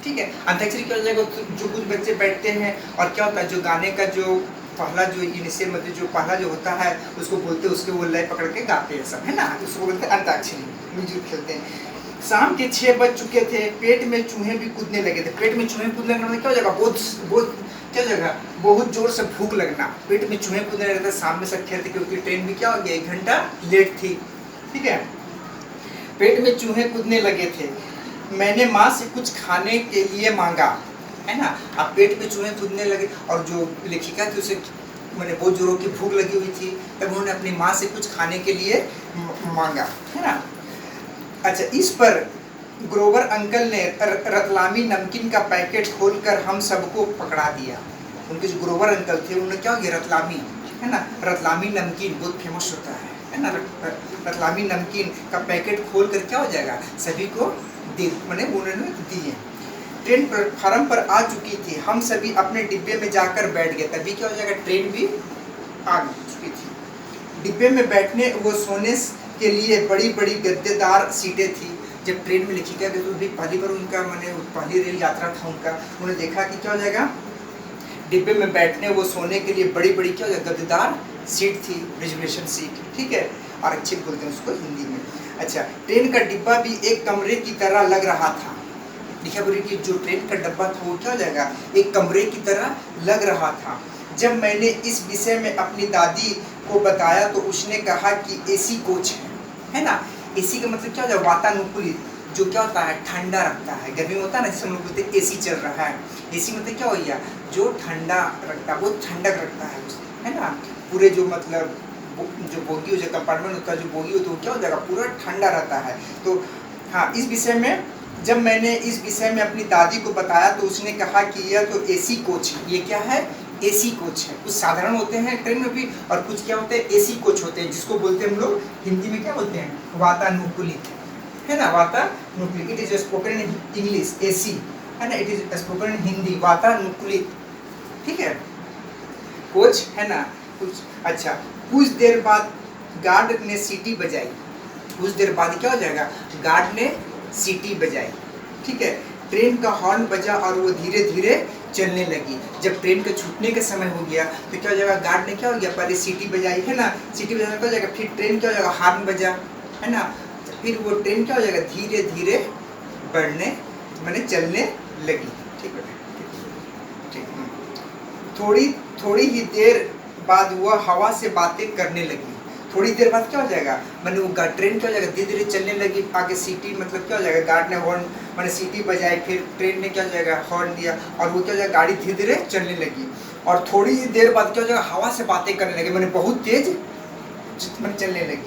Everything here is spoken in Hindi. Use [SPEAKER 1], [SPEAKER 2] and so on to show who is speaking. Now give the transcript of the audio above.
[SPEAKER 1] ठीक है। अंताक्षरी क्या हो जाएगा, जो कुछ बच्चे बैठते हैं और क्या होता है, जो गाने का जो पहला जो इनिशियल मतलब जो पहला जो होता है उसको बोलते हैं, उसके वो लय पकड़ के गाते हैं सब, है ना, उसको बोलते हैं अंताक्षरी, मिलजुल खेलते हैं। शाम के 6 बज चुके थे, पेट में चूहे भी कूदने लगे थे। पेट में चूहे कूदने लगना क्या हो जाएगा, बहुत क्या हो जाएगा, बहुत जोर से भूख लगना। पेट में चूहे कूदने लगे थे, शाम में सब खेलते क्योंकि ट्रेन भी क्या हो गया 1 घंटा लेट थी, ठीक है। पेट में चूहे कूदने लगे थे, मैंने माँ से कुछ खाने के लिए मांगा, है ना। अब पेट में चूहे कूदने लगे और जो लेखिका थी उसे मैंने बहुत जोरों की भूख लगी हुई थी, तब उन्होंने अपनी माँ से कुछ खाने के लिए मांगा, है ना। अच्छा, इस पर ग्रोवर अंकल ने रतलामी नमकीन का पैकेट खोलकर हम सबको पकड़ा दिया। उनके जो ग्रोवर अंकल थे उन्होंने क्या किया, रतलामी, है ना, रतलामी नमकीन बहुत फेमस होता है ना, रतलामी नमकीन का पैकेट खोल कर क्या हो जाएगा, सभी को दे मैंने उन्होंने दिए। ट्रेन प्लेटफार्म पर आ चुकी थी, हम सभी अपने डिब्बे में जाकर बैठ गए। तभी क्या हो जाएगा, ट्रेन भी आ चुकी थी। डिब्बे में बैठने वो सोने के लिए बड़ी बड़ी गद्देदार सीटें थी। जब ट्रेन में लेखिका गई तो भी पहली बार उनका मैंने पहली रेल यात्रा था उनका, उन्होंने देखा कि क्या हो जाएगा, डिब्बे में बैठने वो सोने के लिए बड़ी बड़ी क्या हो जाएगा, गद्देदार सीट थी, रिजर्वेशन सीट, ठीक है, आरक्षित बोलते हैं उसको हिंदी में। अच्छा, ट्रेन का डिब्बा भी एक कमरे की तरह लग रहा था। लिखा बोली कि जो ट्रेन का डब्बा था वो क्या हो जाएगा, एक कमरे की तरह लग रहा था। जब मैंने इस विषय में अपनी दादी को बताया तो उसने कहा कि एसी कोच है ना। एसी का मतलब क्या हो जाएगा, वातानुकूलित, जो क्या होता है ठंडा रखता है, गर्मी में होता है ना, जिसे हम लोग बोलते हैं एसी चल रहा है। एसी मतलब क्या हो गया, जो ठंडा रखता है, बहुत ठंडक रखता है ना। पूरे जो मतलब जो बोगी हो, जो कंपार्टमेंट होता है, जो बोगी होता है वो क्या हो जाएगा, पूरा ठंडा रहता है। तो हाँ, इस विषय में जब मैंने इस विषय में अपनी दादी को बताया तो उसने कहा कि यह तो एसी कोच है। ये क्या है, एसी कोच है। कुछ साधारण होते हैं ट्रेन में भी और कुछ क्या होते हैं, एसी कोच होते हैं, जिसको बोलते हैं हम लोग हिंदी में क्या बोलते हैं, वातानुकूलित, है ना, वातानुकूलित। It is spoken in English AC, है ना, it is spoken in Hindi वातानुकूलित, ठीक है, कोच, है ना। कुछ अच्छा, कुछ देर बाद गार्ड ने सीटी बजाई। कुछ देर बाद क्या हो जाएगा, गार्ड ने सीटी बजाई, ठीक है। ट्रेन का हॉर्न बजा और वो धीरे धीरे चलने लगी। जब ट्रेन के छूटने का समय हो गया तो क्या हो जाएगा, गार्ड ने क्या हो गया, पहले सीटी बजाई, है ना, सीटी बजाने क्या हो जाएगा, फिर ट्रेन क्या हो जाएगा, हॉर्न बजा, है ना, फिर वो ट्रेन क्या हो जाएगा, धीरे धीरे बढ़ने मैंने चलने लगी, ठीक है, ठीक। थोड़ी ही देर बाद वह हवा से बातें करने लगी। थोड़ी देर बाद क्या हो जाएगा, मैंने वो ट्रेन क्या हो जाएगा, धीरे धीरे चलने लगी। आगे सीटी मतलब क्या हो जाएगा, गार्ड ने हॉर्न मैंने सीटी बजाई, फिर ट्रेन ने क्या हो जाएगा, हॉर्न दिया और वो क्या हो जाएगा, गाड़ी धीरे धीरे चलने लगी। और थोड़ी देर बाद क्या हो जाएगा, हवा से बातें करने लगी, मैंने बहुत तेज मैंने चलने लगी।